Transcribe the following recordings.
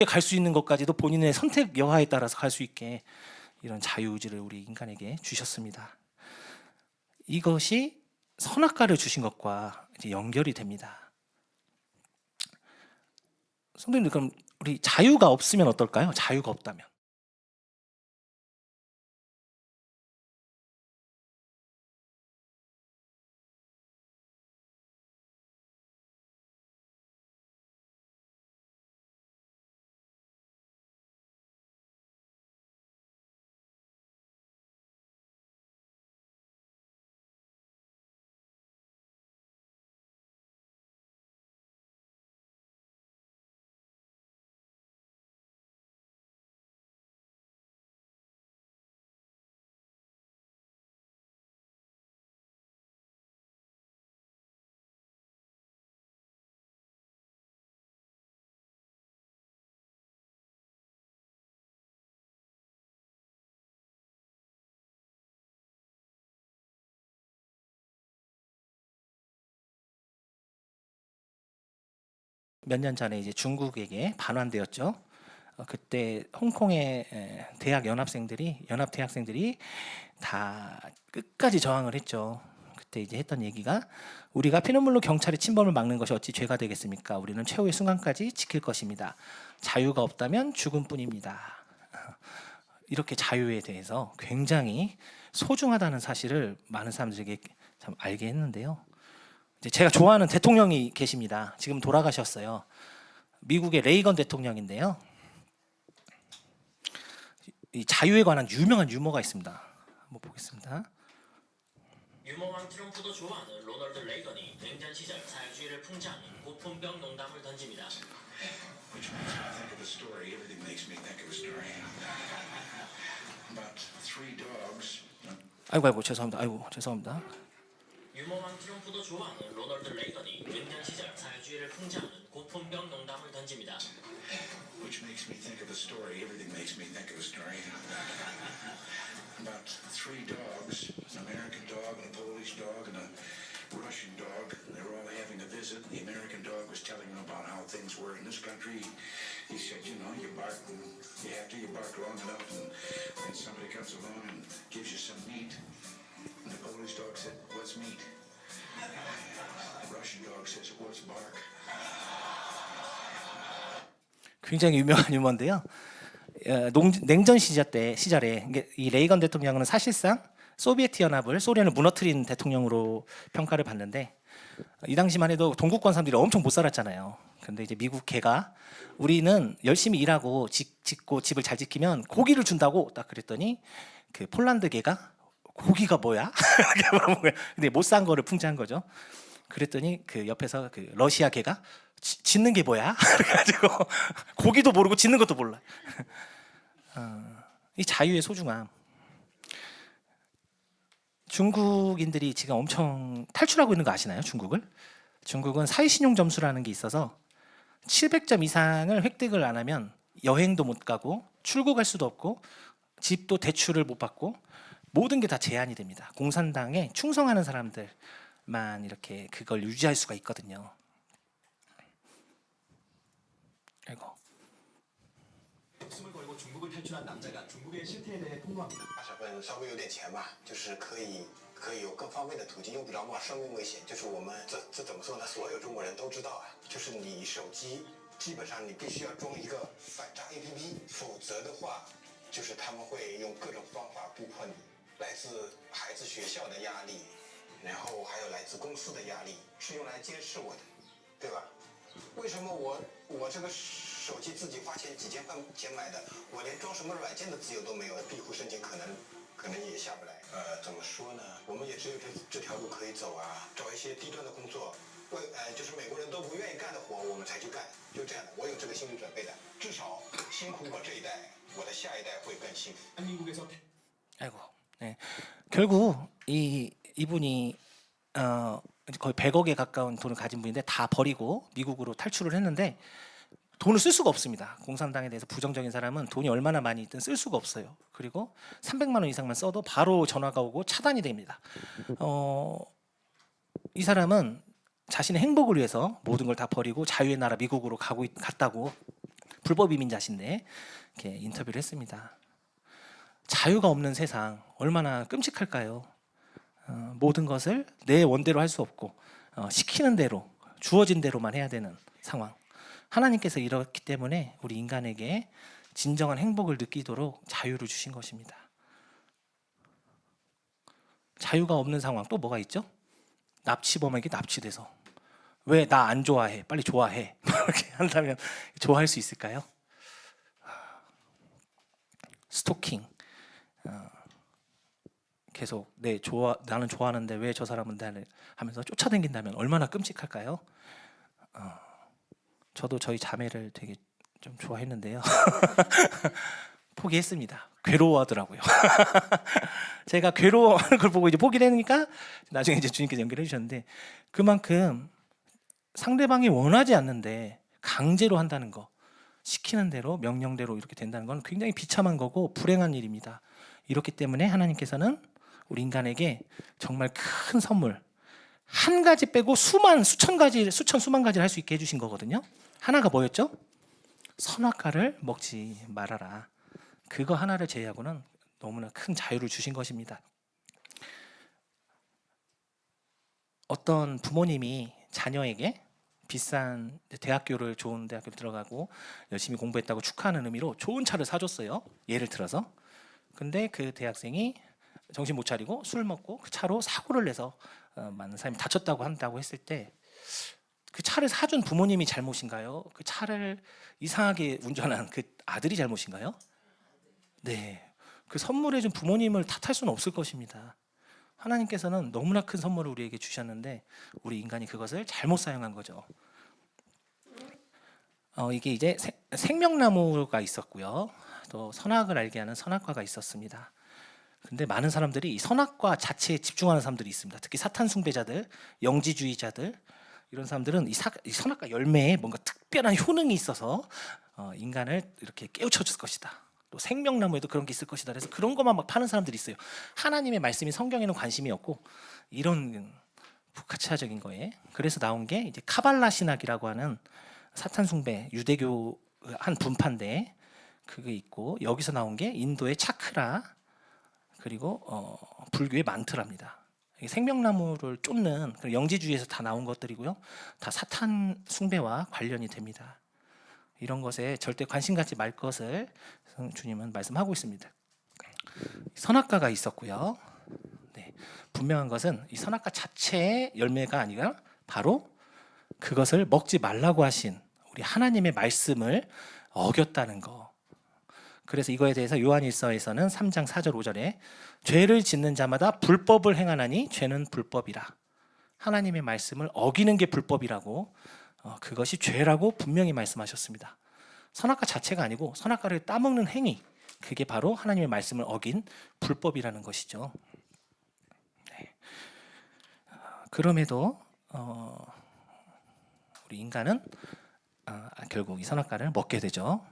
갈 수 있는 것까지도 본인의 선택 여하에 따라서 갈 수 있게 이런 자유의지를 우리 인간에게 주셨습니다. 이것이 선악과를 주신 것과 이제 연결이 됩니다. 성도님들, 그럼 우리 자유가 없으면 어떨까요? 자유가 없다면. 몇 년 전에 이제 중국에게 반환되었죠. 그때 홍콩의 대학 연합 대학생들이 다 끝까지 저항을 했죠. 그때 이제 했던 얘기가, 우리가 피눈물로 경찰의 침범을 막는 것이 어찌 죄가 되겠습니까? 우리는 최후의 순간까지 지킬 것입니다. 자유가 없다면 죽음뿐입니다. 이렇게 자유에 대해서 굉장히 소중하다는 사실을 많은 사람들에게 참 알게 했는데요. 이제 제가 좋아하는 대통령이 계십니다. 지금 돌아가셨어요. 미국의 레이건 대통령인데요. 이 자유에 관한 유명한 유머가 있습니다. 한번 보겠습니다. 유머왕 트럼프도 좋아하는 로널드 레이건이 냉전 시절 자유주의를 풍자하는 고품격 농담을 던집니다. Which makes me think of a story. Everything makes me think of a story. About three dogs. 아이고 죄송합니다. 유머왕 트럼프도 좋아하는 로널드 레이건이 냉전 시절 자유주의를 풍자하는 고품격 농담을 던집니다. Which makes me think of a story. Everything makes me think of a story. About three dogs, an American dog, and a Polish dog, and a Russian dog. They were all having a visit. The American dog was telling them about how things were in this country. He said, you know, you bark, and you bark long enough, and then somebody comes along and gives you some meat. And the Polish dog said, what's meat? The Russian dog says, what's bark? 굉장히 유명한 유머인데요. 냉전 시절에 이 레이건 대통령은 사실상 소비에트 연합을, 소련을 무너뜨린 대통령으로 평가를 받는데, 이 당시만 해도 동구권 사람들이 엄청 못 살았잖아요. 근데 이제 미국 개가, 우리는 열심히 일하고 짓고 집을 잘 지키면 고기를 준다고 딱 그랬더니, 그 폴란드 개가 고기가 뭐야? 근데 못 산 거를 풍자한 거죠. 그랬더니 그 옆에서 그 러시아 개가 짓는 게 뭐야? 그래가지고 고기도 모르고 짓는 것도 몰라. 이 자유의 소중함. 중국인들이 지금 엄청 탈출하고 있는 거 아시나요? 중국은 사회신용 점수라는 게 있어서 700점 이상을 획득을 안 하면 여행도 못 가고 출국할 수도 없고 집도 대출을 못 받고 모든 게 다 제한이 됩니다. 공산당에 충성하는 사람들만 이렇게 그걸 유지할 수가 있거든요. 아이고. 목숨을 걸고 중국을 탈출한 남자가 중국의 실태에 대해 폭로합니다. 稍微有点钱吧，就是可以有各方面的途径，用不着冒生命危险。就是我们这怎么说呢？所有中国人都知道啊，就是你手机基本上你必须要装一个反诈 APP， 否则的话，就是他们会用各种方法逼迫你，来自孩子学校的压力，然后还有来自公司的压力，是用来监视我的，对吧？为什么我这个手机自己花钱几千块钱买的，我连装什么软件的自由都没有，庇护申请可能也下不来。怎么说呢？我们也只有这条路可以走啊，找一些低端的工作，就是美国人都不愿意干的活，我们才去干，就这样的。我有这个心理准备的，至少辛苦我这一代，我的下一代会更幸福。 한민국에서 아이고. 네. 결국 이분이 거의 100억에 가까운 돈을 가진 분인데 다 버리고 미국으로 탈출을 했는데 돈을 쓸 수가 없습니다. 공산당에 대해서 부정적인 사람은 돈이 얼마나 많이 있든 쓸 수가 없어요. 그리고 300만 원 이상만 써도 바로 전화가 오고 차단이 됩니다. 이 사람은 자신의 행복을 위해서 모든 걸 다 버리고 자유의 나라 미국으로 갔다고 불법 이민자신데 이렇게 인터뷰를 했습니다. 자유가 없는 세상 얼마나 끔찍할까요? 모든 것을 내 원대로 할 수 없고 시키는 대로 주어진 대로만 해야 되는 상황. 하나님께서 이렇기 때문에 우리 인간에게 진정한 행복을 느끼도록 자유를 주신 것입니다. 자유가 없는 상황 또 뭐가 있죠? 납치범에게 납치돼서 왜 나 안 좋아해? 빨리 좋아해. 이렇게 한다면 좋아할 수 있을까요? 스토킹. 계속 나는 좋아하는데 왜 저 사람은 나를 하면서 쫓아다닌다면 얼마나 끔찍할까요? 저도 저희 자매를 되게 좀 좋아했는데요. 포기했습니다. 괴로워하더라고요. 제가 괴로워하는 걸 보고 이제 포기를 하니까 나중에 이제 주님께서 연결해 주셨는데 그만큼 상대방이 원하지 않는데 강제로 한다는 거, 시키는 대로 명령대로 이렇게 된다는 건 굉장히 비참한 거고 불행한 일입니다. 이렇기 때문에 하나님께서는 우리 인간에게 정말 큰 선물 한 가지 빼고 수만 수천 가지 수만 가지를 할 수 있게 해주신 거거든요. 하나가 뭐였죠? 선악과를 먹지 말아라. 그거 하나를 제외하고는 너무나 큰 자유를 주신 것입니다. 어떤 부모님이 자녀에게 비싼 대학교를 좋은 대학교를 들어가고 열심히 공부했다고 축하하는 의미로 좋은 차를 사줬어요. 예를 들어서. 근데 그 대학생이 정신 못 차리고 술 먹고 그 차로 사고를 내서 많은 사람이 다쳤다고 한다고 했을 때 그 차를 사준 부모님이 잘못인가요? 그 차를 이상하게 운전한 그 아들이 잘못인가요? 네, 그 선물해준 부모님을 탓할 수는 없을 것입니다. 하나님께서는 너무나 큰 선물을 우리에게 주셨는데 우리 인간이 그것을 잘못 사용한 거죠. 이게 이제 생명나무가 있었고요. 또 선악을 알게 하는 선악과가 있었습니다. 근데 많은 사람들이 이 선악과 자체에 집중하는 사람들이 있습니다. 특히 사탄 숭배자들, 영지주의자들 이런 사람들은 이 선악과 열매에 뭔가 특별한 효능이 있어서 인간을 이렇게 깨우쳐줄 것이다. 또 생명나무에도 그런 게 있을 것이다. 그래서 그런 것만 막 파는 사람들이 있어요. 하나님의 말씀이 성경에는 관심이 없고 이런 부카치아적인 거에 그래서 나온 게 이제 카발라 신학이라고 하는 사탄 숭배 유대교 한 분파인데 그게 있고 여기서 나온 게 인도의 차크라 그리고 불교의 만트라입니다. 생명나무를 쫓는 영지주의에서 다 나온 것들이고요. 다 사탄 숭배와 관련이 됩니다. 이런 것에 절대 관심 갖지 말 것을 주님은 말씀하고 있습니다. 선악과가 있었고요. 네, 분명한 것은 이 선악과 자체의 열매가 아니라 바로 그것을 먹지 말라고 하신 우리 하나님의 말씀을 어겼다는 거. 그래서 이거에 대해서 요한일서에서는 3장 4절 5절에 죄를 짓는 자마다 불법을 행하나니 죄는 불법이라. 하나님의 말씀을 어기는 게 불법이라고 그것이 죄라고 분명히 말씀하셨습니다. 선악과 자체가 아니고 선악과를 따먹는 행위 그게 바로 하나님의 말씀을 어긴 불법이라는 것이죠. 네. 그럼에도 우리 인간은 결국 이 선악과를 먹게 되죠.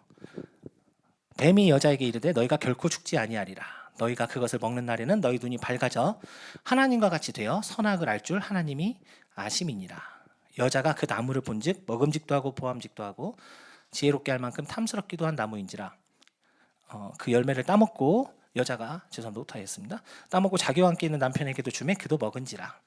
뱀이 여자에게 이르되 너희가 결코 죽지 아니하리라. 너희가 그것을 먹는 날에는 너희 눈이 밝아져 하나님과 같이 되어 선악을 알 줄 하나님이 아심이니라. 여자가 그 나무를 본즉 먹음직도 하고 보암직도 하고 지혜롭게 할 만큼 탐스럽기도 한 나무인지라. 그 열매를 따먹고 여자가 죄송합니다 오타했습니다. 따먹고 자기와 함께 있는 남편에게도 주매 그도 먹은지라.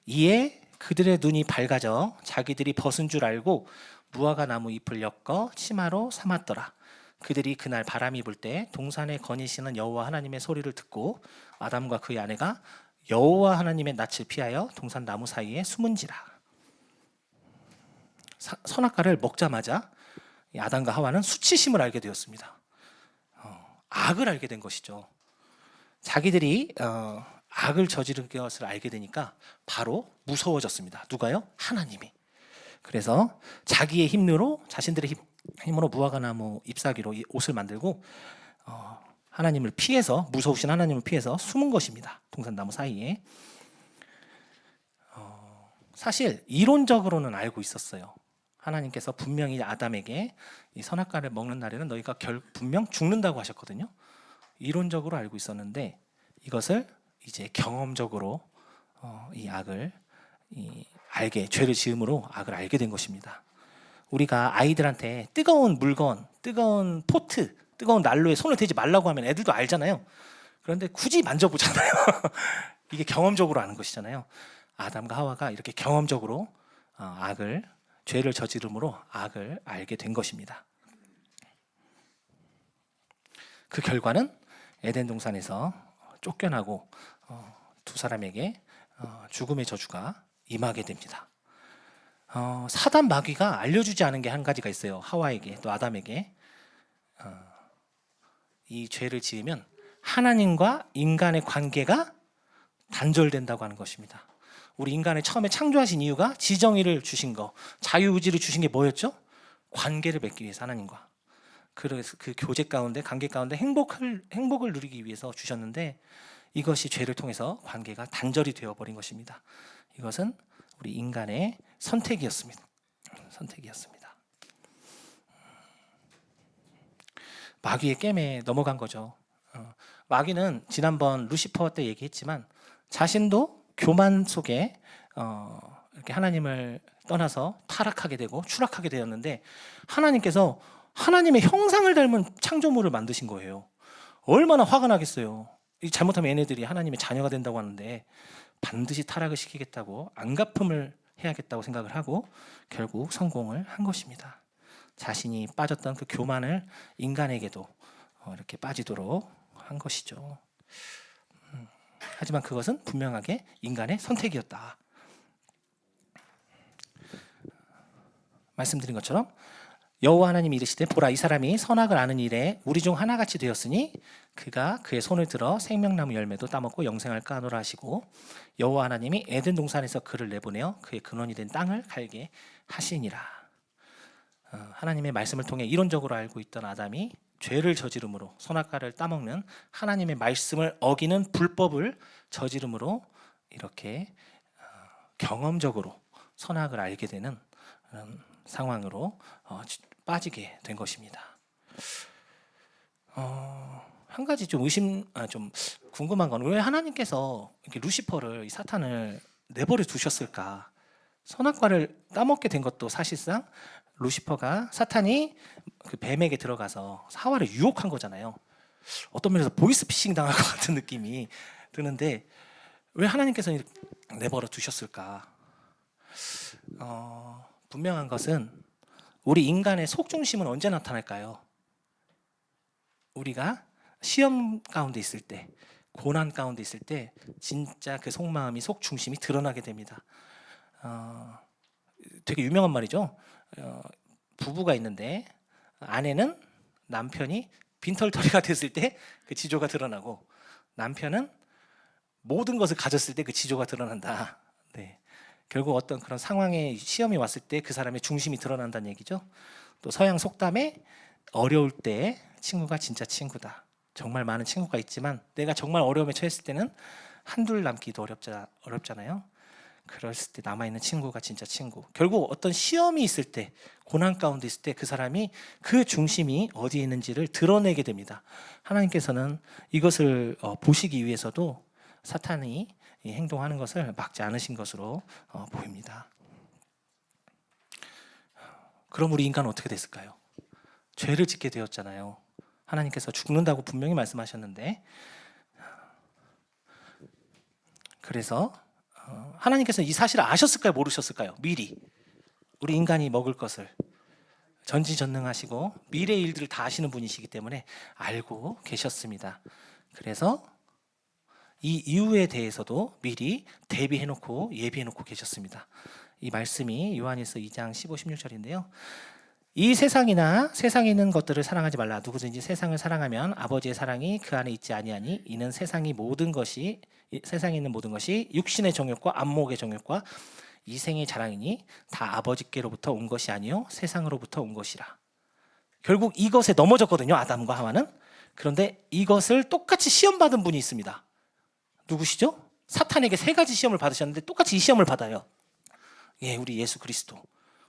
이에 그들의 눈이 밝아져 자기들이 벗은 줄 알고 무화과 나무 잎을 엮어 치마로 삼았더라. 그들이 그날 바람이 불 때 동산에 거니시는 여호와 하나님의 소리를 듣고 아담과 그의 아내가 여호와 하나님의 낯을 피하여 동산 나무 사이에 숨은지라. 선악과를 먹자마자 아담과 하와는 수치심을 알게 되었습니다. 악을 알게 된 것이죠. 자기들이 악을 저지른 것을 알게 되니까 바로 무서워졌습니다. 누가요? 하나님이. 그래서 자기의 힘으로 자신들의 힘으로 무화과나무 잎사귀로 이 옷을 만들고 하나님을 피해서 무서우신 하나님을 피해서 숨은 것입니다. 동산나무 사이에. 사실 이론적으로는 알고 있었어요. 하나님께서 분명히 아담에게 이 선악과를 먹는 날에는 너희가 분명 죽는다고 하셨거든요. 이론적으로 알고 있었는데 이것을 이제 경험적으로 이 악을 죄를 지음으로 악을 알게 된 것입니다. 우리가 아이들한테 뜨거운 물건, 뜨거운 포트, 뜨거운 난로에 손을 대지 말라고 하면 애들도 알잖아요. 그런데 굳이 만져보잖아요. 이게 경험적으로 아는 것이잖아요. 아담과 하와가 이렇게 경험적으로 죄를 저지름으로 악을 알게 된 것입니다. 그 결과는 에덴 동산에서 쫓겨나고 두 사람에게 죽음의 저주가 임하게 됩니다. 사단 마귀가 알려주지 않은 게 한 가지가 있어요. 하와에게 또 아담에게 이 죄를 지으면 하나님과 인간의 관계가 단절된다고 하는 것입니다. 우리 인간을 처음에 창조하신 이유가 지정의를 주신 거, 자유의지를 주신 게 뭐였죠? 관계를 맺기 위해서 하나님과. 그래서 그 교제 가운데, 관계 가운데 행복을 누리기 위해서 주셨는데 이것이 죄를 통해서 관계가 단절이 되어버린 것입니다. 이것은 우리 인간의 선택이었습니다. 마귀의 깸에 넘어간 거죠. 마귀는 지난번 루시퍼 때 얘기했지만 자신도 교만 속에 이렇게 하나님을 떠나서 타락하게 되고 추락하게 되었는데 하나님께서 하나님의 형상을 닮은 창조물을 만드신 거예요. 얼마나 화가 나겠어요. 잘못하면 얘네들이 하나님의 자녀가 된다고 하는데 반드시 타락을 시키겠다고 안갚음을 해야겠다고 생각을 하고 결국 성공을 한 것입니다. 자신이 빠졌던 그 교만을 인간에게도 이렇게 빠지도록 한 것이죠. 하지만 그것은 분명하게 인간의 선택이었다. 말씀드린 것처럼 여호와 하나님이 이르시되 보라 이 사람이 선악을 아는 일에 우리 중 하나같이 되었으니 그가 그의 손을 들어 생명나무 열매도 따먹고 영생할까 하노라 하시고 여호와 하나님이 에덴 동산에서 그를 내보내어 그의 근원이 된 땅을 갈게 하시니라. 하나님의 말씀을 통해 이론적으로 알고 있던 아담이 죄를 저지름으로 선악과를 따먹는 하나님의 말씀을 어기는 불법을 저지름으로 이렇게 경험적으로 선악을 알게 되는 상황으로 빠지게 된 것입니다. 한 가지 좀 좀 궁금한 건 왜 하나님께서 이렇게 루시퍼를, 이 사탄을 내버려 두셨을까? 선악과를 따먹게 된 것도 사실상 루시퍼가, 사탄이 그 뱀에게 들어가서 하와를 유혹한 거잖아요. 어떤 면에서 보이스피싱 당할 것 같은 느낌이 드는데 왜 하나님께서 내버려 두셨을까? 분명한 것은 우리 인간의 속중심은 언제 나타날까요? 우리가 시험 가운데 있을 때, 고난 가운데 있을 때 진짜 그 속마음이, 속중심이 드러나게 됩니다. 되게 유명한 말이죠. 부부가 있는데 아내는 남편이 빈털터리가 됐을 때 그 지조가 드러나고 남편은 모든 것을 가졌을 때 그 지조가 드러난다. 네. 결국 어떤 그런 상황에 시험이 왔을 때 그 사람의 중심이 드러난다는 얘기죠. 또 서양 속담에 어려울 때 친구가 진짜 친구다. 정말 많은 친구가 있지만 내가 정말 어려움에 처했을 때는 한둘 남기도 어렵잖아요. 그랬을 때 남아있는 친구가 진짜 친구. 결국 어떤 시험이 있을 때, 고난 가운데 있을 때 그 사람이 그 중심이 어디에 있는지를 드러내게 됩니다. 하나님께서는 이것을 보시기 위해서도 사탄이 행동하는 것을 막지 않으신 것으로 보입니다. 그럼 우리 인간은 어떻게 됐을까요? 죄를 짓게 되었잖아요. 하나님께서 죽는다고 분명히 말씀하셨는데, 그래서 하나님께서 이 사실을 아셨을까요? 모르셨을까요? 미리 우리 인간이 먹을 것을 전지전능하시고 미래의 일들을 다 아시는 분이시기 때문에 알고 계셨습니다. 그래서 이 이유에 대해서도 미리 대비해놓고 예비해놓고 계셨습니다. 이 말씀이 요한일서 2장 15, 16절인데요. 이 세상이나 세상에 있는 것들을 사랑하지 말라. 누구든지 세상을 사랑하면 아버지의 사랑이 그 안에 있지 아니하니 이는 세상에 있는 모든 것이 육신의 정욕과 안목의 정욕과 이생의 자랑이니 다 아버지께로부터 온 것이 아니요 세상으로부터 온 것이라. 결국 이것에 넘어졌거든요, 아담과 하와는. 그런데 이것을 똑같이 시험받은 분이 있습니다. 누구시죠? 사탄에게 3가지 시험을 받으셨는데 똑같이 이 시험을 받아요. 예, 우리 예수 그리스도.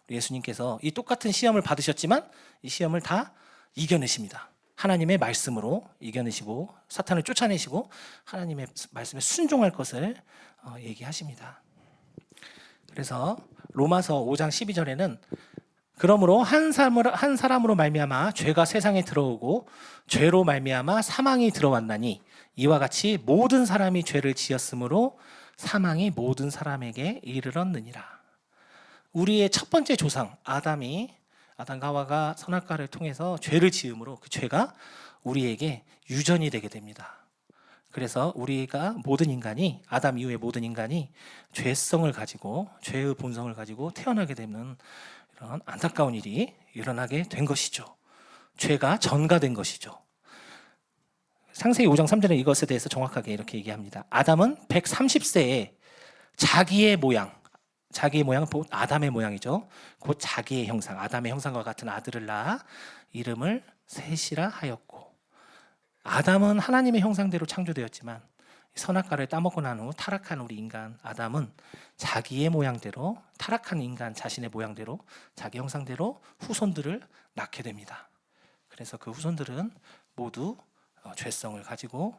예수님께서 이 똑같은 시험을 받으셨지만 이 시험을 다 이겨내십니다. 하나님의 말씀으로 이겨내시고 사탄을 쫓아내시고 하나님의 말씀에 순종할 것을 얘기하십니다. 그래서 로마서 5장 12절에는 그러므로 한 사람으로 말미암아 죄가 세상에 들어오고 죄로 말미암아 사망이 들어왔나니 이와 같이 모든 사람이 죄를 지었으므로 사망이 모든 사람에게 이르렀느니라. 우리의 첫 번째 조상 아담과 하와가 선악과를 통해서 죄를 지음으로 그 죄가 우리에게 유전이 되게 됩니다. 그래서 우리가 모든 인간이 아담 이후의 모든 인간이 죄성을 가지고 죄의 본성을 가지고 태어나게 되는 이런 안타까운 일이 일어나게 된 것이죠. 죄가 전가된 것이죠. 창세기 5장 3절에 이것에 대해서 정확하게 이렇게 얘기합니다. 아담은 130세에 자기의 모양 곧 아담의 모양이죠. 곧 자기의 형상, 아담의 형상과 같은 아들을 낳아 이름을 셋이라 하였고, 아담은 하나님의 형상대로 창조되었지만 선악과를 따먹고 난 후 타락한 우리 인간 아담은 자기의 모양대로, 타락한 인간 자신의 모양대로, 자기 형상대로 후손들을 낳게 됩니다. 그래서 그 후손들은 모두 죄성을 가지고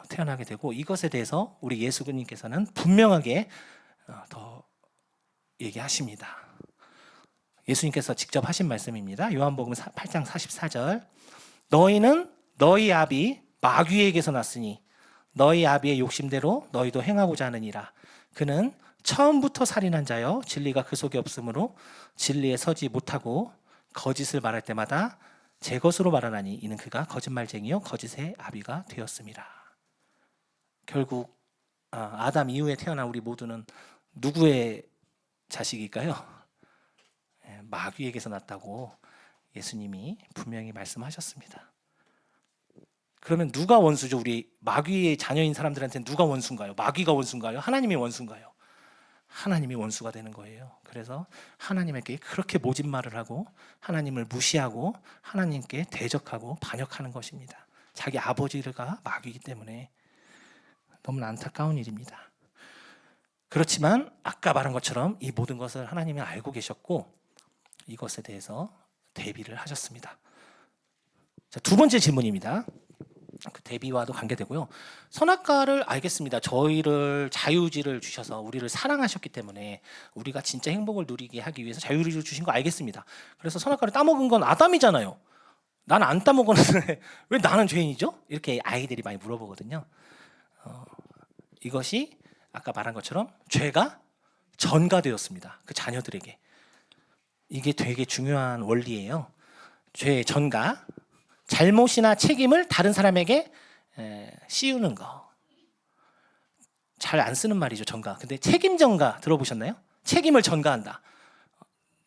태어나게 되고, 이것에 대해서 우리 예수님께서는 분명하게 더 얘기하십니다. 예수님께서 직접 하신 말씀입니다. 요한복음 8장 44절, 너희는 너희 아비 마귀에게서 났으니 너희 아비의 욕심대로 너희도 행하고자 하느니라. 그는 처음부터 살인한 자여 진리가 그 속에 없으므로 진리에 서지 못하고 거짓을 말할 때마다 제 것으로 말하나니 이는 그가 거짓말쟁이요 거짓의 아비가 되었습니다. 결국 아담 이후에 태어난 우리 모두는 누구의 자식일까요? 마귀에게서 났다고 예수님이 분명히 말씀하셨습니다. 그러면 누가 원수죠? 우리 마귀의 자녀인 사람들한테는 누가 원수인가요? 마귀가 원수인가요? 하나님이 원수인가요? 하나님이 원수가 되는 거예요. 그래서 하나님에게 그렇게 모진 말을 하고 하나님을 무시하고 하나님께 대적하고 반역하는 것입니다. 자기 아버지가 마귀이기 때문에 너무나 안타까운 일입니다. 그렇지만 아까 말한 것처럼 이 모든 것을 하나님이 알고 계셨고 이것에 대해서 대비를 하셨습니다. 자, 두 번째 질문입니다. 그 대비와도 관계되고요. 선악과를 알겠습니다. 저희를 자유의지를 주셔서 우리를 사랑하셨기 때문에 우리가 진짜 행복을 누리게 하기 위해서 자유의지를 주신 거 알겠습니다. 그래서 선악과를 따먹은 건 아담이잖아요. 나는 안 따먹었는데 왜 나는 죄인이죠? 이렇게 아이들이 많이 물어보거든요. 이것이 아까 말한 것처럼 죄가 전가되었습니다. 그 자녀들에게. 이게 되게 중요한 원리예요. 죄의 전가, 잘못이나 책임을 다른 사람에게 씌우는 거. 잘 안 쓰는 말이죠, 전가. 근데 책임 전가 들어보셨나요? 책임을 전가한다.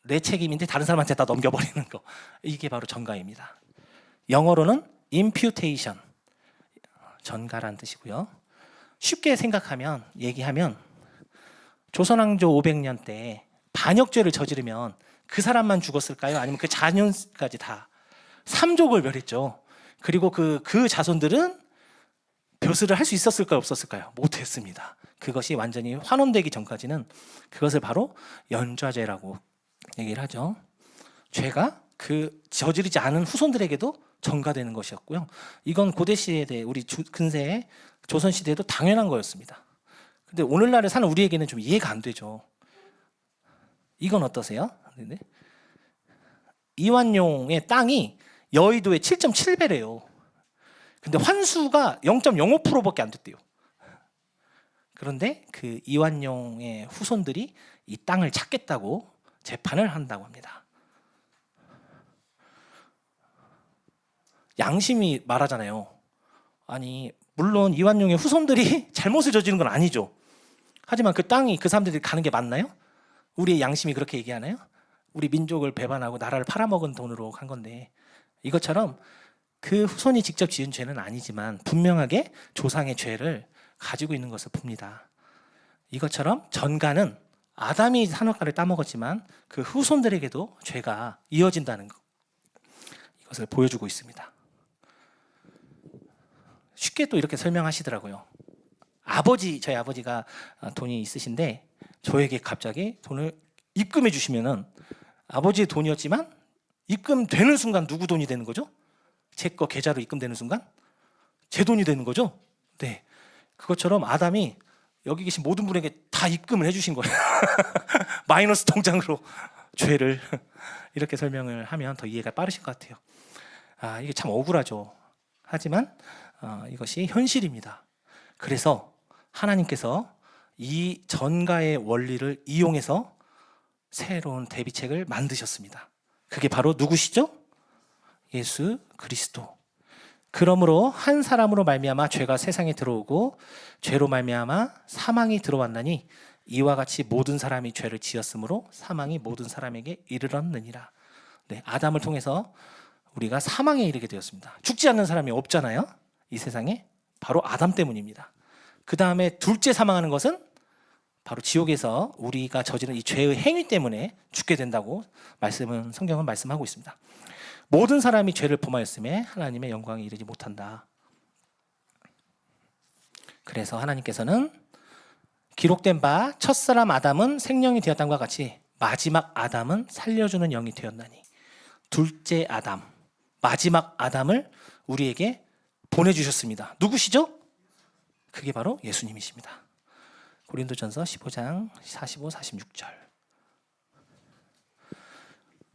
내 책임인데 다른 사람한테 다 넘겨버리는 거. 이게 바로 전가입니다. 영어로는 imputation, 전가라는 뜻이고요. 쉽게 생각하면, 얘기하면 조선왕조 500년 때 반역죄를 저지르면 그 사람만 죽었을까요? 아니면 그 자녀까지 다? 삼족을 멸했죠. 그리고 그 자손들은 벼슬을 할 수 있었을까요? 없었을까요? 못했습니다. 그것이 완전히 환원되기 전까지는 그것을 바로 연좌죄라고 얘기를 하죠. 죄가 그 저지르지 않은 후손들에게도 전가되는 것이었고요. 이건 고대 시대에 우리 근세의 조선 시대에도 당연한 거였습니다. 근데 오늘날에 사는 우리에게는 좀 이해가 안 되죠. 이건 어떠세요? 이완용의 땅이 여의도의 7.7배래요. 근데 환수가 0.05%밖에 안 됐대요. 그런데 그 이완용의 후손들이 이 땅을 찾겠다고 재판을 한다고 합니다. 양심이 말하잖아요. 아니, 물론 이완용의 후손들이 잘못을 저지른 건 아니죠. 하지만 그 땅이 그 사람들이 가는 게 맞나요? 우리의 양심이 그렇게 얘기하나요? 우리 민족을 배반하고 나라를 팔아먹은 돈으로 간 건데, 이것처럼 그 후손이 직접 지은 죄는 아니지만 분명하게 조상의 죄를 가지고 있는 것을 봅니다. 이것처럼 전가는 아담이 선악과를 따먹었지만 그 후손들에게도 죄가 이어진다는 것, 이것을 보여주고 있습니다. 쉽게 또 이렇게 설명하시더라고요. 저희 아버지가 돈이 있으신데 저에게 갑자기 돈을 입금해 주시면은 아버지의 돈이었지만 입금되는 순간 누구 돈이 되는 거죠? 제 거 계좌로 입금되는 순간 제 돈이 되는 거죠? 네. 그것처럼 아담이 여기 계신 모든 분에게 다 입금을 해주신 거예요. 마이너스 통장으로 죄를 이렇게 설명을 하면 더 이해가 빠르실 것 같아요. 이게 참 억울하죠. 하지만 이것이 현실입니다. 그래서 하나님께서 이 전가의 원리를 이용해서 새로운 대비책을 만드셨습니다. 그게 바로 누구시죠? 예수 그리스도. 그러므로 한 사람으로 말미암아 죄가 세상에 들어오고 죄로 말미암아 사망이 들어왔나니 이와 같이 모든 사람이 죄를 지었으므로 사망이 모든 사람에게 이르렀느니라. 네, 아담을 통해서 우리가 사망에 이르게 되었습니다. 죽지 않는 사람이 없잖아요. 이 세상에 바로 아담 때문입니다. 그 다음에 둘째 사망하는 것은 바로 지옥에서 우리가 저지른 이 죄의 행위 때문에 죽게 된다고 성경은 말씀하고 있습니다. 모든 사람이 죄를 범하였음에 하나님의 영광에 이르지 못한다. 그래서 하나님께서는 기록된 바 첫사람 아담은 생명이 되었다과 같이 마지막 아담은 살려주는 영이 되었나니 둘째 아담, 마지막 아담을 우리에게 보내주셨습니다. 누구시죠? 그게 바로 예수님이십니다. 고린도전서 15장 45, 46절.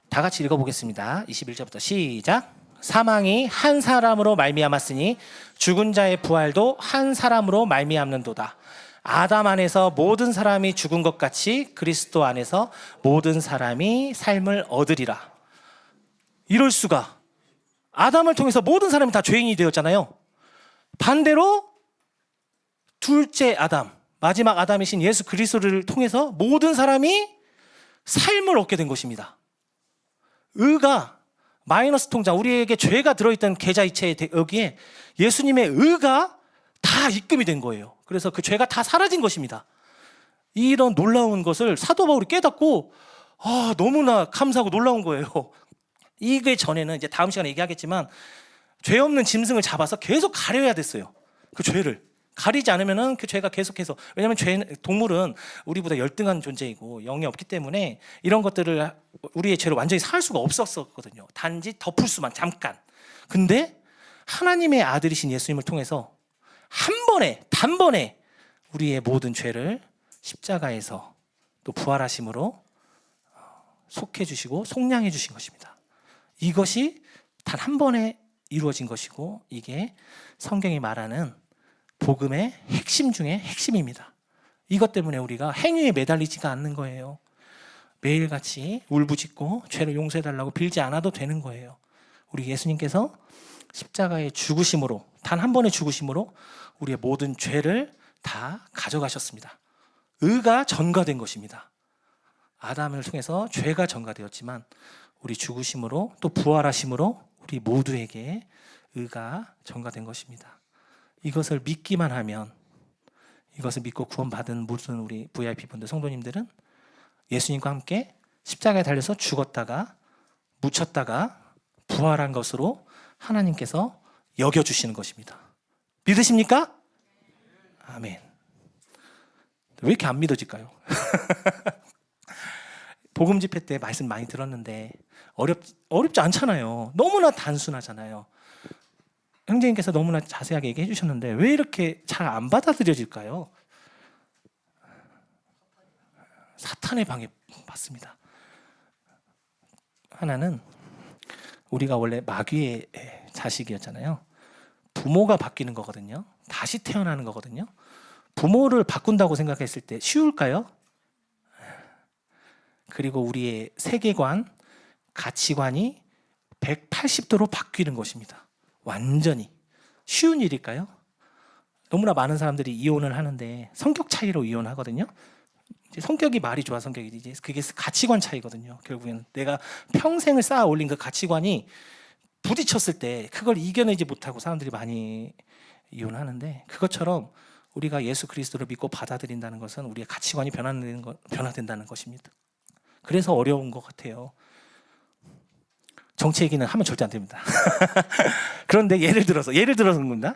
다 같이 읽어보겠습니다. 21절부터 시작. 사망이 한 사람으로 말미암았으니 죽은 자의 부활도 한 사람으로 말미암는도다. 아담 안에서 모든 사람이 죽은 것 같이 그리스도 안에서 모든 사람이 삶을 얻으리라. 이럴 수가. 아담을 통해서 모든 사람이 다 죄인이 되었잖아요. 반대로 둘째 아담, 마지막 아담이신 예수 그리스도를 통해서 모든 사람이 삶을 얻게 된 것입니다. 의가 마이너스 통장, 우리에게 죄가 들어있던 계좌이체에 여기에 예수님의 의가 다 입금이 된 거예요. 그래서 그 죄가 다 사라진 것입니다. 이런 놀라운 것을 사도 바울이 깨닫고 너무나 감사하고 놀라운 거예요. 이게 전에는 이제 다음 시간에 얘기하겠지만 죄 없는 짐승을 잡아서 계속 가려야 됐어요. 그 죄를 가리지 않으면은 그 죄가 계속해서, 왜냐하면 동물은 우리보다 열등한 존재이고 영이 없기 때문에 이런 것들을 우리의 죄를 완전히 살 수가 없었거든요. 단지 덮을 수만 잠깐. 근데 하나님의 아들이신 예수님을 통해서 단번에 우리의 모든 죄를 십자가에서 또 부활하심으로 속해 주시고 속량해 주신 것입니다. 이것이 단 한 번에 이루어진 것이고 이게 성경이 말하는 복음의 핵심 중에 핵심입니다. 이것 때문에 우리가 행위에 매달리지가 않는 거예요. 매일같이 울부짖고 죄를 용서해달라고 빌지 않아도 되는 거예요. 우리 예수님께서 십자가의 죽으심으로, 단 한 번의 죽으심으로 우리의 모든 죄를 다 가져가셨습니다. 의가 전가된 것입니다. 아담을 통해서 죄가 전가되었지만 우리 죽으심으로 또 부활하심으로 우리 모두에게 의가 전가된 것입니다. 이것을 믿기만 하면, 이것을 믿고 구원받은 모든 우리 VIP분들, 성도님들은 예수님과 함께 십자가에 달려서 죽었다가 묻혔다가 부활한 것으로 하나님께서 여겨주시는 것입니다. 믿으십니까? 아멘. 왜 이렇게 안 믿어질까요? 복음 집회 때 말씀 많이 들었는데 어렵지 않잖아요. 너무나 단순하잖아요. 형제님께서 너무나 자세하게 얘기해 주셨는데 왜 이렇게 잘 안 받아들여질까요? 사탄의 방해 받습니다. 하나는 우리가 원래 마귀의 자식이었잖아요. 부모가 바뀌는 거거든요. 다시 태어나는 거거든요. 부모를 바꾼다고 생각했을 때 쉬울까요? 그리고 우리의 세계관, 가치관이 180도로 바뀌는 것입니다. 완전히. 쉬운 일일까요? 너무나 많은 사람들이 이혼을 하는데 성격 차이로 이혼하거든요. 이제 성격이 말이 좋아 성격이지, 이제 그게 가치관 차이거든요. 결국에는 내가 평생을 쌓아 올린 그 가치관이 부딪혔을 때 그걸 이겨내지 못하고 사람들이 많이 이혼하는데, 그것처럼 우리가 예수 그리스도를 믿고 받아들인다는 것은 우리의 가치관이 변화된다는 것입니다. 그래서 어려운 것 같아요. 정치 얘기는 하면 절대 안 됩니다. 그런데 예를 들어서 겁니다.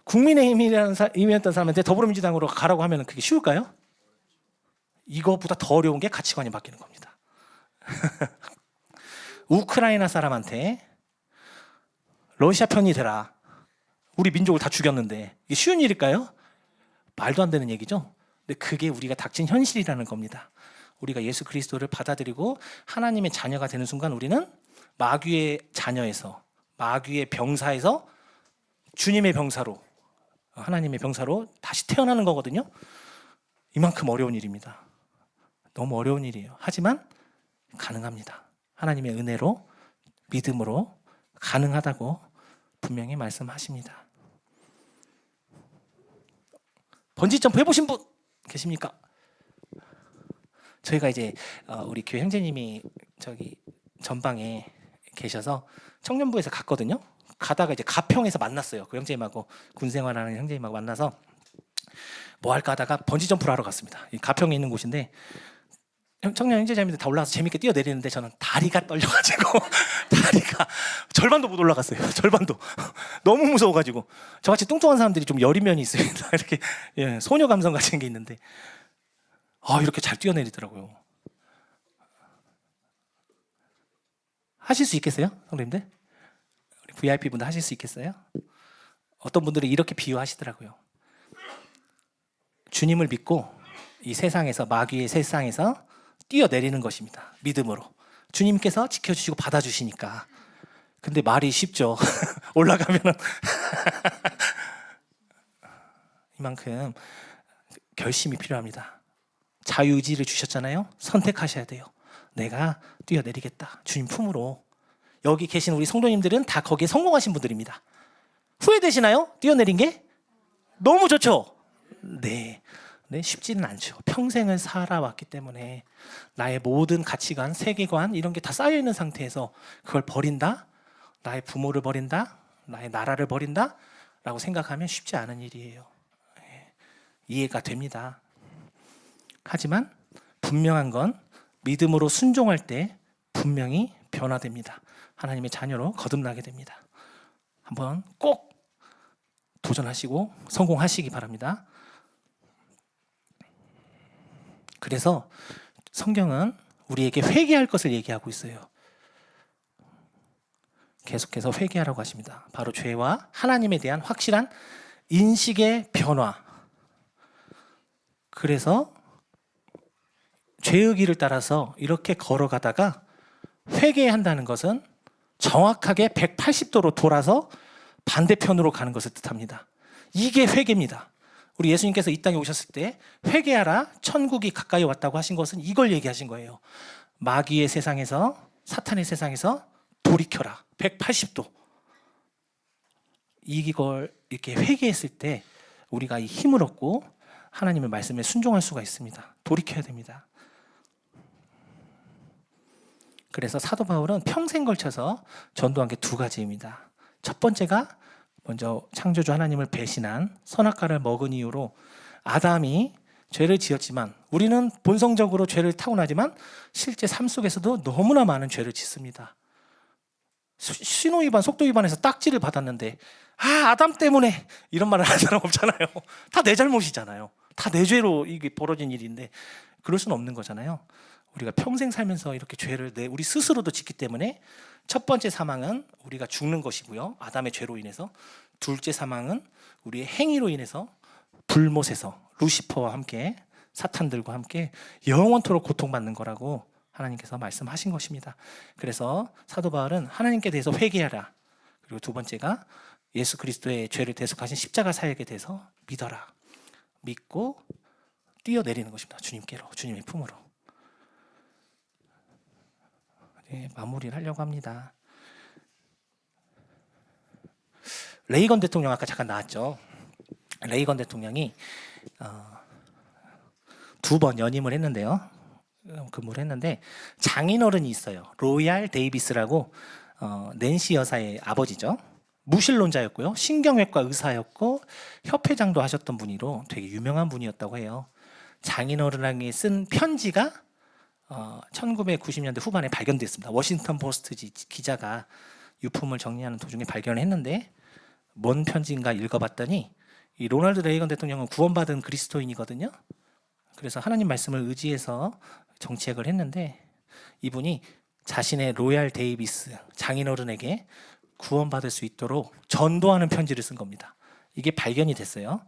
국민의힘이었던 사람한테 더불어민주당으로 가라고 하면 그게 쉬울까요? 이거보다 더 어려운 게 가치관이 바뀌는 겁니다. 우크라이나 사람한테 러시아 편이 되라. 우리 민족을 다 죽였는데 이게 쉬운 일일까요? 말도 안 되는 얘기죠. 근데 그게 우리가 닥친 현실이라는 겁니다. 우리가 예수 그리스도를 받아들이고 하나님의 자녀가 되는 순간 우리는 마귀의 자녀에서, 마귀의 병사에서 주님의 병사로, 하나님의 병사로 다시 태어나는 거거든요. 이만큼 어려운 일입니다. 너무 어려운 일이에요. 하지만 가능합니다. 하나님의 은혜로, 믿음으로 가능하다고 분명히 말씀하십니다. 번지점프 해보신 분 계십니까? 저희가 이제 우리 교회 형제님이 저기 전방에 계셔서 청년부에서 갔거든요. 가다가 이제 가평에서 만났어요. 그 형제님하고 군생활하는 형제님하고 만나서 뭐 할까 하다가 번지점프를 하러 갔습니다. 이 가평에 있는 곳인데 청년 형제자매들 다 올라가서 재밌게 뛰어내리는데 저는 다리가 떨려가지고 다리가 절반도 못 올라갔어요. 절반도. 너무 무서워가지고. 저같이 뚱뚱한 사람들이 좀 여린 면이 있어요. 이렇게 예, 소녀 감성 같은 게 있는데 이렇게 잘 뛰어내리더라고요. 하실 수 있겠어요? 성도님들? 우리 VIP 분들 하실 수 있겠어요? 어떤 분들은 이렇게 비유하시더라고요. 주님을 믿고 이 세상에서, 마귀의 세상에서 뛰어내리는 것입니다. 믿음으로. 주님께서 지켜주시고 받아주시니까. 근데 말이 쉽죠. 올라가면은 이만큼 결심이 필요합니다. 자유의지를 주셨잖아요. 선택하셔야 돼요. 내가 뛰어내리겠다. 주님 품으로. 여기 계신 우리 성도님들은 다 거기에 성공하신 분들입니다. 후회되시나요? 뛰어내린 게? 너무 좋죠? 네, 쉽지는 않죠. 평생을 살아왔기 때문에 나의 모든 가치관, 세계관 이런 게 다 쌓여있는 상태에서 그걸 버린다? 나의 부모를 버린다? 나의 나라를 버린다? 라고 생각하면 쉽지 않은 일이에요. 이해가 됩니다. 하지만 분명한 건 믿음으로 순종할 때 분명히 변화됩니다. 하나님의 자녀로 거듭나게 됩니다. 한번 꼭 도전하시고 성공하시기 바랍니다. 그래서 성경은 우리에게 회개할 것을 얘기하고 있어요. 계속해서 회개하라고 하십니다. 바로 죄와 하나님에 대한 확실한 인식의 변화. 그래서 죄의 길을 따라서 이렇게 걸어가다가 회개한다는 것은 정확하게 180도로 돌아서 반대편으로 가는 것을 뜻합니다. 이게 회개입니다. 우리 예수님께서 이 땅에 오셨을 때 회개하라, 천국이 가까이 왔다고 하신 것은 이걸 얘기하신 거예요. 마귀의 세상에서, 사탄의 세상에서 돌이켜라. 180도. 이걸 이렇게 회개했을 때 우리가 이 힘을 얻고 하나님의 말씀에 순종할 수가 있습니다. 돌이켜야 됩니다. 그래서 사도 바울은 평생 걸쳐서 전도한 게 두 가지입니다. 첫 번째가 먼저 창조주 하나님을 배신한 선악과를 먹은 이유로 아담이 죄를 지었지만 우리는 본성적으로 죄를 타고나지만 실제 삶 속에서도 너무나 많은 죄를 짓습니다. 신호위반, 속도위반해서 딱지를 받았는데 아담 때문에 이런 말을 하는 사람 없잖아요. 다 내 잘못이잖아요. 다 내 죄로 이게 벌어진 일인데 그럴 수는 없는 거잖아요. 우리가 평생 살면서 이렇게 죄를 우리 스스로도 짓기 때문에 첫 번째 사망은 우리가 죽는 것이고요. 아담의 죄로 인해서. 둘째 사망은 우리의 행위로 인해서 불못에서 루시퍼와 함께 사탄들과 함께 영원토록 고통받는 거라고 하나님께서 말씀하신 것입니다. 그래서 사도 바울은 하나님께 대해서 회개하라. 그리고 두 번째가 예수 그리스도의 죄를 대속하신 십자가 사역에 대해서 믿어라. 믿고 뛰어내리는 것입니다. 주님께로, 주님의 품으로. 네, 마무리를 하려고 합니다. 레이건 대통령 아까 잠깐 나왔죠. 레이건 대통령이 2번 연임을 했는데요. 근무를 했는데 장인어른이 있어요. 로얄 데이비스라고 낸시 여사의 아버지죠. 무신론자였고요. 신경외과 의사였고 협회장도 하셨던 분이로 되게 유명한 분이었다고 해요. 장인어른에게 쓴 편지가 1990년대 후반에 발견됐습니다. 워싱턴 포스트 기자가 유품을 정리하는 도중에 발견을 했는데 뭔 편지인가 읽어봤더니 이 로널드 레이건 대통령은 구원받은 그리스도인이거든요. 그래서 하나님 말씀을 의지해서 정치학을 했는데 이분이 자신의 로얄 데이비스 장인어른에게 구원받을 수 있도록 전도하는 편지를 쓴 겁니다. 이게 발견이 됐어요.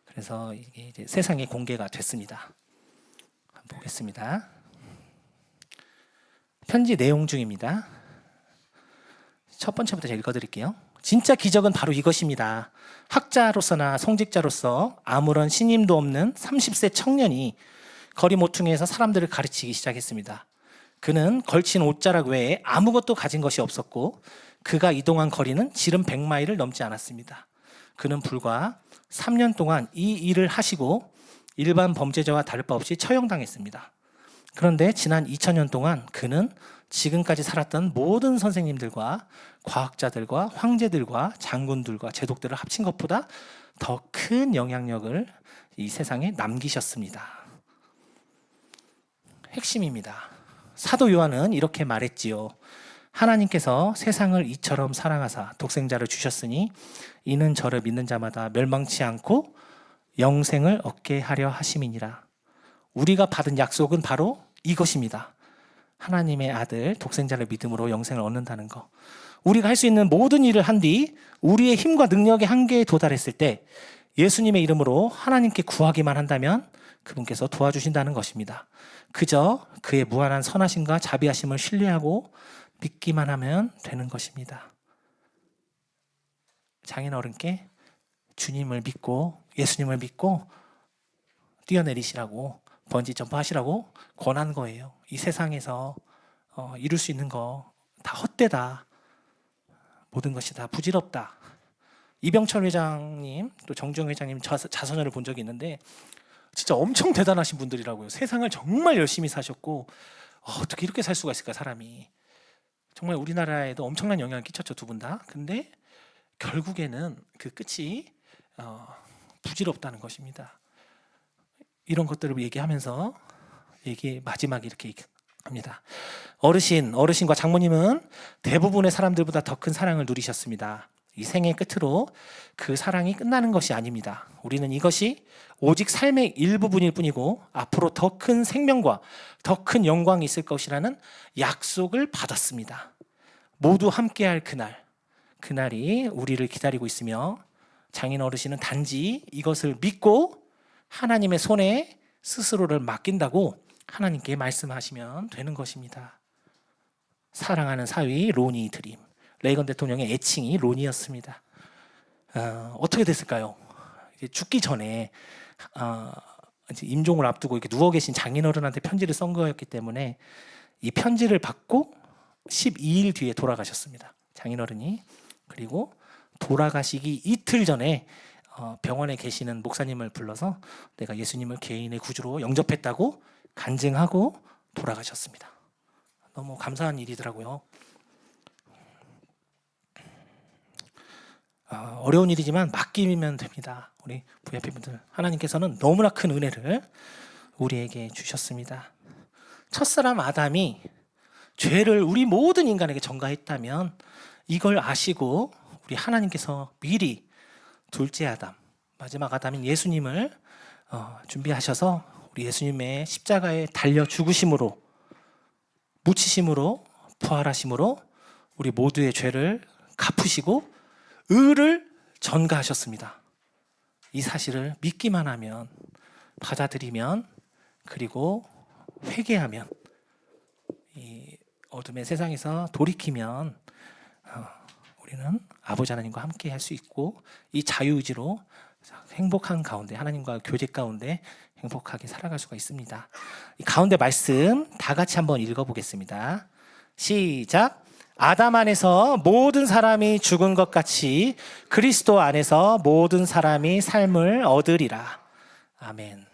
그래서 이게 이제 세상에 공개가 됐습니다. 한번 보겠습니다. 편지 내용 중입니다. 첫 번째부터 제가 읽어드릴게요. 진짜 기적은 바로 이것입니다. 학자로서나 성직자로서 아무런 신임도 없는 30세 청년이 거리 모퉁이에서 사람들을 가르치기 시작했습니다. 그는 걸친 옷자락 외에 아무것도 가진 것이 없었고 그가 이동한 거리는 지름 100마일을 넘지 않았습니다. 그는 불과 3년 동안 이 일을 하시고 일반 범죄자와 다를 바 없이 처형당했습니다. 그런데 지난 2000년 동안 그는 지금까지 살았던 모든 선생님들과 과학자들과 황제들과 장군들과 제독들을 합친 것보다 더 큰 영향력을 이 세상에 남기셨습니다. 핵심입니다. 사도 요한은 이렇게 말했지요. 하나님께서 세상을 이처럼 사랑하사 독생자를 주셨으니 이는 저를 믿는 자마다 멸망치 않고 영생을 얻게 하려 하심이니라. 우리가 받은 약속은 바로 이것입니다. 하나님의 아들 독생자를 믿음으로 영생을 얻는다는 것. 우리가 할 수 있는 모든 일을 한 뒤 우리의 힘과 능력의 한계에 도달했을 때 예수님의 이름으로 하나님께 구하기만 한다면 그분께서 도와주신다는 것입니다. 그저 그의 무한한 선하심과 자비하심을 신뢰하고 믿기만 하면 되는 것입니다. 장인어른께 주님을 믿고 예수님을 믿고 뛰어내리시라고 번지 점프하시라고 권한 거예요. 이 세상에서 이룰 수 있는 거 다 헛되다. 모든 것이 다 부질없다. 이병철 회장님 또 정주영 회장님 자서전을 본 적이 있는데 진짜 엄청 대단하신 분들이라고요. 세상을 정말 열심히 사셨고 어떻게 이렇게 살 수가 있을까 사람이. 정말 우리나라에도 엄청난 영향을 끼쳤죠, 두 분 다. 근데 결국에는 그 끝이 부질없다는 것입니다. 이런 것들을 얘기하면서 마지막에 이렇게 합니다. 어르신과 장모님은 대부분의 사람들보다 더 큰 사랑을 누리셨습니다. 이 생의 끝으로 그 사랑이 끝나는 것이 아닙니다. 우리는 이것이 오직 삶의 일부분일 뿐이고 앞으로 더 큰 생명과 더 큰 영광이 있을 것이라는 약속을 받았습니다. 모두 함께할 그날이 우리를 기다리고 있으며 장인 어르신은 단지 이것을 믿고 하나님의 손에 스스로를 맡긴다고 하나님께 말씀하시면 되는 것입니다. 사랑하는 사위 로니 드림. 레이건 대통령의 애칭이 로니였습니다. 어떻게 됐을까요? 이제 죽기 전에 이제 임종을 앞두고 이렇게 누워 계신 장인어른한테 편지를 쓴 거였기 때문에 이 편지를 받고 12일 뒤에 돌아가셨습니다. 장인어른이. 그리고 돌아가시기 이틀 전에 병원에 계시는 목사님을 불러서 내가 예수님을 개인의 구주로 영접했다고 간증하고 돌아가셨습니다. 너무 감사한 일이더라고요. 어려운 일이지만 맡기면 됩니다. 우리 VIP분들, 하나님께서는 너무나 큰 은혜를 우리에게 주셨습니다. 첫사람 아담이 죄를 우리 모든 인간에게 전가했다면 이걸 아시고 우리 하나님께서 미리 둘째 아담, 마지막 아담인 예수님을 준비하셔서 우리 예수님의 십자가에 달려 죽으심으로, 묻히심으로, 부활하심으로 우리 모두의 죄를 갚으시고 의를 전가하셨습니다. 이 사실을 믿기만 하면, 받아들이면, 그리고 회개하면, 이 어둠의 세상에서 돌이키면 우리는 아버지 하나님과 함께 할 수 있고 이 자유의지로 행복한 가운데, 하나님과 교제 가운데 행복하게 살아갈 수가 있습니다. 이 가운데 말씀 다 같이 한번 읽어보겠습니다. 시작. 아담 안에서 모든 사람이 죽은 것 같이 그리스도 안에서 모든 사람이 삶을 얻으리라. 아멘.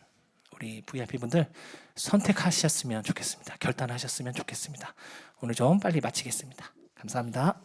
우리 VIP분들 선택하셨으면 좋겠습니다. 결단하셨으면 좋겠습니다. 오늘 좀 빨리 마치겠습니다. 감사합니다.